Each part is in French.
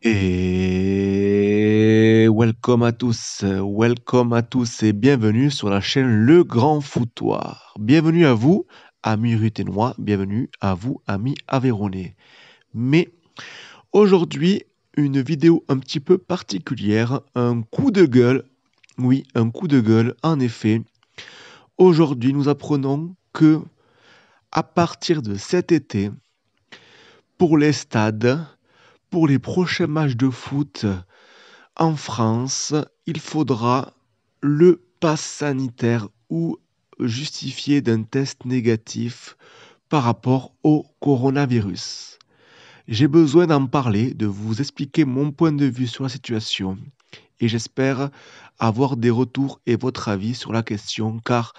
Et welcome à tous et bienvenue sur la chaîne Le Grand Foutoir. Bienvenue à vous, amis ruténois, bienvenue à vous, amis aveyronnais. Mais aujourd'hui, une vidéo un petit peu particulière, un coup de gueule. Oui, un coup de gueule, en effet. Aujourd'hui, nous apprenons que à partir de cet été, pour les stades, pour les prochains matchs de foot en France, il faudra le pass sanitaire ou justifier d'un test négatif par rapport au coronavirus. J'ai besoin d'en parler, de vous expliquer mon point de vue sur la situation et j'espère avoir des retours et votre avis sur la question car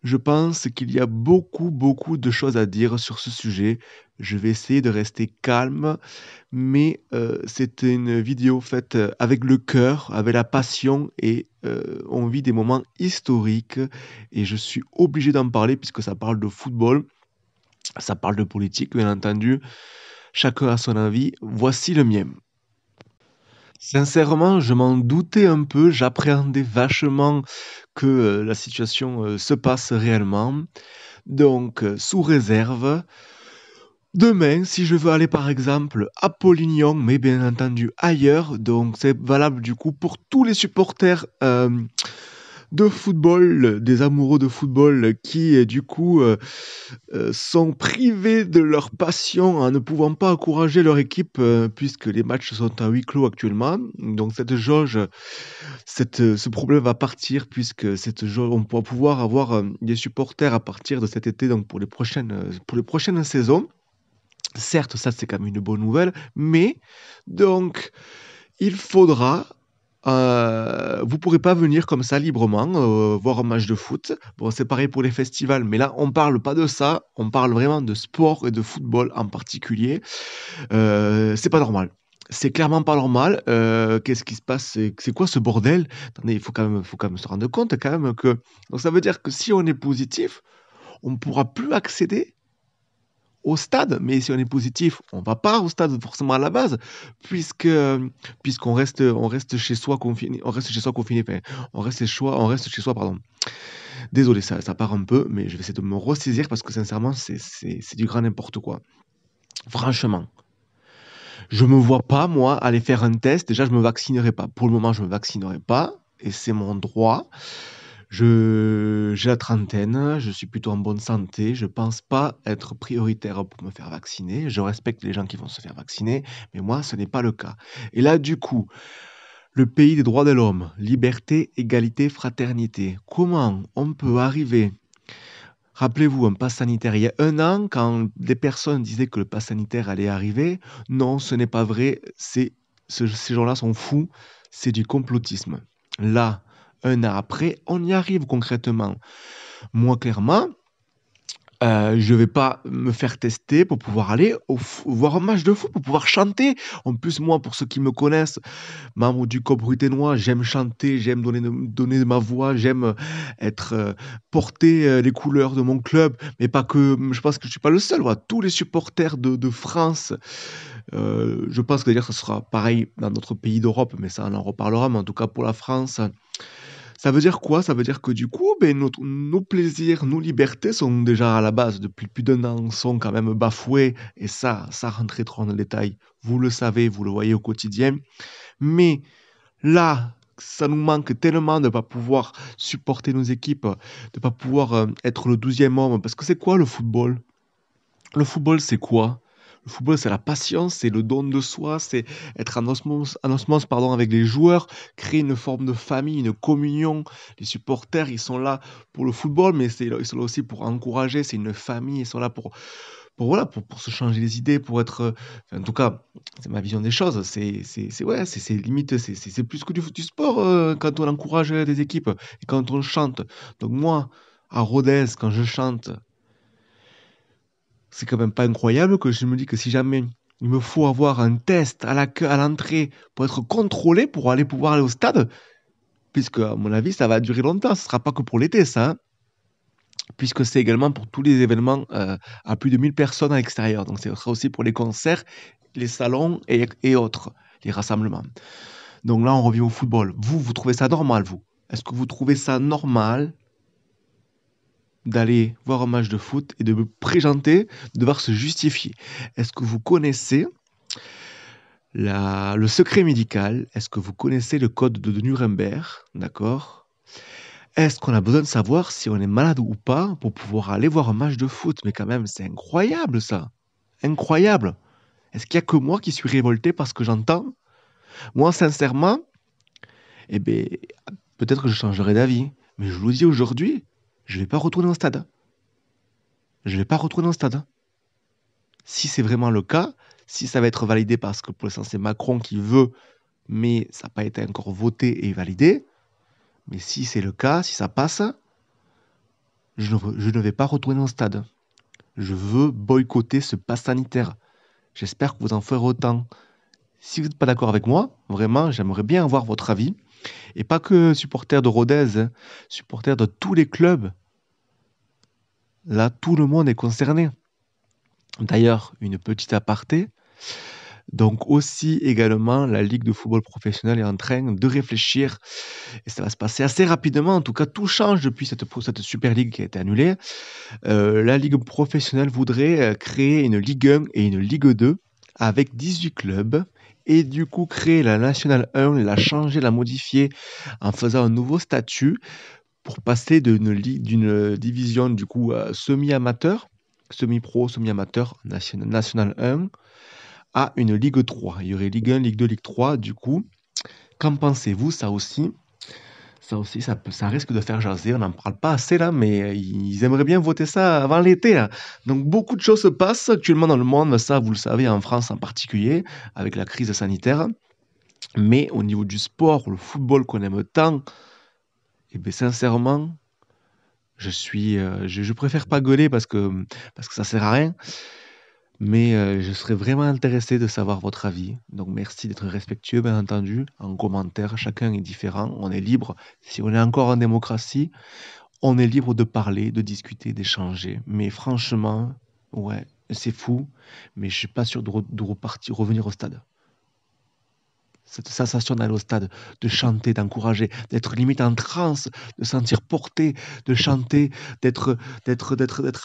je pense qu'il y a beaucoup de choses à dire sur ce sujet. Je vais essayer de rester calme, mais c'était une vidéo faite avec le cœur, avec la passion et on vit des moments historiques et je suis obligé d'en parler puisque ça parle de football, ça parle de politique, bien entendu. Chacun a son avis. Voici le mien. Sincèrement, je m'en doutais un peu, j'appréhendais vachement que la situation se passe réellement. Donc, sous réserve, demain, si je veux aller par exemple à Polignon, mais bien entendu ailleurs, donc c'est valable du coup pour tous les supporters de football, des amoureux de football qui du coup sont privés de leur passion en ne pouvant pas encourager leur équipe puisque les matchs sont à huis clos actuellement. Donc cette jauge, ce problème va partir puisque cette jauge, on va pouvoir avoir des supporters à partir de cet été, donc pour les prochaines saisons. Certes, ça c'est quand même une bonne nouvelle, mais donc il faudra vous pourrez pas venir comme ça librement, voir un match de foot. Bon, c'est pareil pour les festivals, mais là, on parle pas de ça, on parle vraiment de sport et de football en particulier. C'est pas normal. C'est clairement pas normal. Qu'est-ce qui se passe? C'est quoi ce bordel? Attendez, faut quand même se rendre compte quand même que donc ça veut dire que si on est positif, on ne pourra plus accéder au stade, mais si on est positif, on va pas au stade forcément à la base, puisque puisqu'on reste, on reste chez soi confiné, on reste chez soi confiné, enfin, on reste chez soi, pardon. Désolé, ça part un peu, mais je vais essayer de me ressaisir parce que sincèrement, c'est du grand n'importe quoi. Franchement, je me vois pas moi aller faire un test. Déjà, je me vaccinerai pas. Pour le moment, je me vaccinerai pas et c'est mon droit. J'ai la trentaine, je suis plutôt en bonne santé, je pense pas être prioritaire pour me faire vacciner. Je respecte les gens qui vont se faire vacciner, mais moi, ce n'est pas le cas. Et là, du coup, le pays des droits de l'homme, liberté, égalité, fraternité. Comment on peut arriver? Rappelez-vous, un pass sanitaire, il y a un an, quand des personnes disaient que le pass sanitaire allait arriver, non, ce n'est pas vrai, ces gens-là sont fous, c'est du complotisme. Là, un an après, on y arrive concrètement. Moi, clairement, je vais pas me faire tester pour pouvoir aller voir un match de foot, pour pouvoir chanter. En plus, moi, pour ceux qui me connaissent, membre du COP Bruténois, j'aime chanter, j'aime donner de ma voix, j'aime être porter les couleurs de mon club, mais pas que. Je pense que je suis pas le seul. Voilà, tous les supporters de France, je pense que d'ailleurs, ça sera pareil dans d'autres pays d'Europe, mais ça, on en reparlera. Mais en tout cas, pour la France, ça veut dire quoi? Ça veut dire que du coup, ben, nos plaisirs, nos libertés sont déjà à la base, depuis plus d'un an, sont quand même bafoués. Et ça rentrer trop dans le détail. Vous le savez, vous le voyez au quotidien. Mais là, ça nous manque tellement de ne pas pouvoir supporter nos équipes, de ne pas pouvoir être le 12e homme. Parce que c'est quoi le football? Le football, c'est quoi? Le football, c'est la passion, c'est le don de soi, c'est être en osmose, pardon, avec les joueurs, créer une forme de famille, une communion. Les supporters, ils sont là pour le football, mais ils sont là aussi pour encourager. C'est une famille, ils sont là voilà, pour se changer les idées, pour être. Enfin, en tout cas, c'est ma vision des choses. Ouais, c'est limite, c'est plus que du sport quand on encourage des équipes et quand on chante. Donc, moi, à Rodez, quand je chante, c'est quand même pas incroyable que je me dis que si jamais il me faut avoir un test à l'entrée pour être contrôlé, pour aller pouvoir aller au stade, puisque, à mon avis, ça va durer longtemps. Ce sera pas que pour l'été, ça, hein, puisque c'est également pour tous les événements à plus de 1000 personnes à l'extérieur. Donc, ce sera aussi pour les concerts, les salons et autres. les rassemblements. Donc là, on revient au football. Vous trouvez ça normal, vous? Est-ce que vous trouvez ça normal d'aller voir un match de foot et de me présenter, de devoir se justifier? Est-ce que vous connaissez le secret médical? Est-ce que vous connaissez le code de Nuremberg? D'accord? Est-ce qu'on a besoin de savoir si on est malade ou pas pour pouvoir aller voir un match de foot? Mais quand même, c'est incroyable ça. Incroyable. Est-ce qu'il y a que moi qui suis révolté parce que j'entends? Moi, sincèrement, eh ben, peut-être que je changerai d'avis. Mais je vous le dis aujourd'hui, je vais pas retourner au stade. Je vais pas retourner au stade. Si c'est vraiment le cas, si ça va être validé parce que pour l'instant c'est Macron qui veut, mais ça n'a pas été encore voté et validé, mais si c'est le cas, si ça passe, je ne vais pas retourner au stade. Je veux boycotter ce pass sanitaire. J'espère que vous en ferez autant. Si vous n'êtes pas d'accord avec moi, vraiment, j'aimerais bien avoir votre avis. Et pas que supporter de Rodez, hein, supporter de tous les clubs. Là, tout le monde est concerné. D'ailleurs, une petite aparté. Donc aussi également, la Ligue de football professionnel est en train de réfléchir, et ça va se passer assez rapidement. En tout cas, tout change depuis cette Super League qui a été annulée. La Ligue professionnelle voudrait créer une Ligue 1 et une Ligue 2 avec 18 clubs. Et du coup, créer la National 1, la changer, la modifier en faisant un nouveau statut pour passer d'une division du coup semi-amateur, semi-pro, semi-amateur, National 1, à une Ligue 3. Il y aurait Ligue 1, Ligue 2, Ligue 3. Du coup, qu'en pensez-vous? Ça aussi, ça risque de faire jaser. On n'en parle pas assez là, mais ils aimeraient bien voter ça avant l'été, là. Donc beaucoup de choses se passent actuellement dans le monde, ça vous le savez, en France en particulier, avec la crise sanitaire. Mais au niveau du sport, le football qu'on aime tant, et bien sincèrement, je préfère pas gueuler parce que ça sert à rien. Mais je serais vraiment intéressé de savoir votre avis. Donc merci d'être respectueux, bien entendu, en commentaire. Chacun est différent, on est libre. Si on est encore en démocratie, on est libre de parler, de discuter, d'échanger. Mais franchement, ouais, c'est fou, mais je suis pas sûr de revenir au stade. Cette sensation d'aller au stade, de chanter, d'encourager, d'être limite en transe, de sentir porté, de chanter, d'être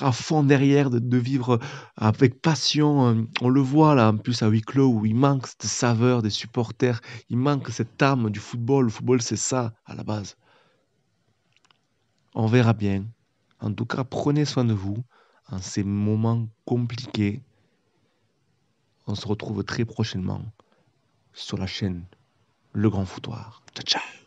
à fond derrière, de vivre avec passion. On le voit là, en plus à huis clos, où il manque cette saveur des supporters, il manque cette âme du football. Le football, c'est ça à la base. On verra bien. En tout cas, prenez soin de vous en ces moments compliqués. On se retrouve très prochainement sur la chaîne Le Grand Foutoir. Ciao, ciao!